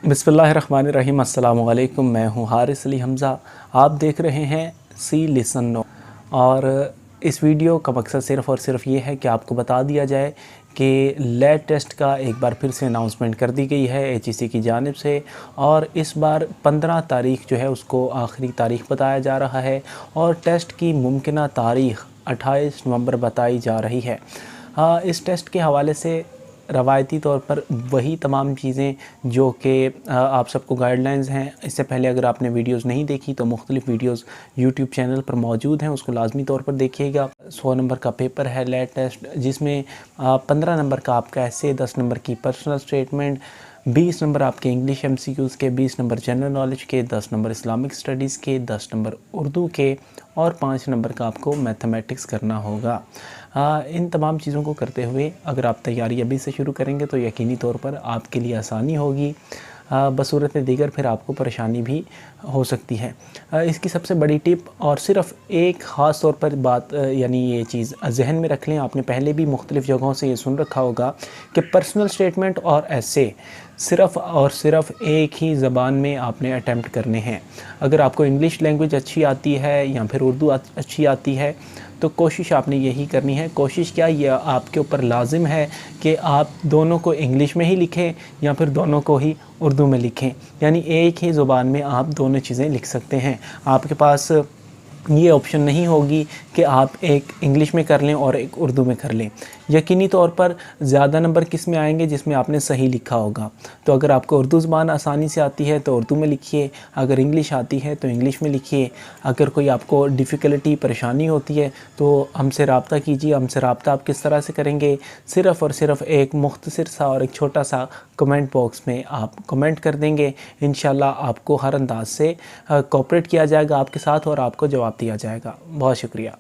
बिस्मिल्लाहिर्रहमानिर्रहीम। अस्सलामु अलैकुम। मैं हूँ हारिस अली हमज़ा। आप देख रहे हैं सी लिसन नो। और इस वीडियो का मकसद सिर्फ़ और सिर्फ ये है कि आपको बता दिया जाए कि लैब टेस्ट का एक बार फिर से अनाउंसमेंट कर दी गई है HEC की जानिब से। और इस बार 15 तारीख़ जो है उसको आखिरी तारीख़ बताया जा रहा है और टेस्ट की मुमकिना तारीख़ 28 नवंबर बताई जा रही है। इस टेस्ट के हवाले से रवायती तौर पर वही तमाम चीज़ें जो कि आप सबको गाइडलाइंस हैं। इससे पहले अगर आपने वीडियोस नहीं देखी तो मुख्तलिफ़ वीडियोस यूट्यूब चैनल पर मौजूद हैं, उसको लाजमी तौर पर देखिएगा। 100 नंबर का पेपर है लैब टेस्ट, जिसमें 15 नंबर का आपका ऐसे, 10 नंबर की पर्सनल स्टेटमेंट, 20 नंबर आपके इंग्लिश MCQs के, 20 नंबर जनरल नॉलेज के, 10 नंबर इस्लामिक स्टडीज़ के, 10 नंबर उर्दू के और 5 नंबर का आपको मैथमेटिक्स करना होगा। इन तमाम चीज़ों को करते हुए अगर आप तैयारी अभी से शुरू करेंगे तो यकीनी तौर पर आपके लिए आसानी होगी, बसूरत दीगर फिर आपको परेशानी भी हो सकती है। इसकी सबसे बड़ी टिप और सिर्फ़ एक ख़ास तौर पर बात, यानी ये चीज़ जहन में रख लें, आपने पहले भी मुख्तलिफ़ जगहों से ये सुन रखा होगा कि पर्सनल स्टेटमेंट और ऐसे सिर्फ़ और सिर्फ एक ही ज़बान में आपने अटैम्प्ट करने हैं। अगर आपको इंग्लिश लैंग्वेज अच्छी आती है या फिर उर्दू अच्छी आती है तो कोशिश आपने यही करनी है। कोशिश क्या, ये आपके ऊपर लाजिम है कि आप दोनों को इंग्लिश में ही लिखें या फिर दोनों को ही उर्दू में लिखें, यानी एक ही ज़ुबान में आप दोनों चीज़ें लिख सकते हैं। आपके पास ये ऑप्शन नहीं होगी कि आप एक इंग्लिश में कर लें और एक उर्दू में कर लें। यकीनी तौर पर ज़्यादा नंबर किस में आएंगे, जिसमें आपने सही लिखा होगा। तो अगर आपको उर्दू ज़बान आसानी से आती है तो उर्दू में लिखिए, अगर इंग्लिश आती है तो इंग्लिश में लिखिए। अगर कोई आपको डिफ़िकल्टी, परेशानी होती है तो हमसे रब्ता कीजिए। हमसे रब्ता आप किस तरह से करेंगे, सिर्फ़ और सिर्फ एक मुख्तसर सा और एक छोटा सा कमेंट बॉक्स में आप कमेंट कर देंगे। इंशाल्लाह आपको हर अंदाज से कोऑपरेट किया जाएगा आपके साथ और आपको जवाब दिया जाएगा। बहुत शुक्रिया।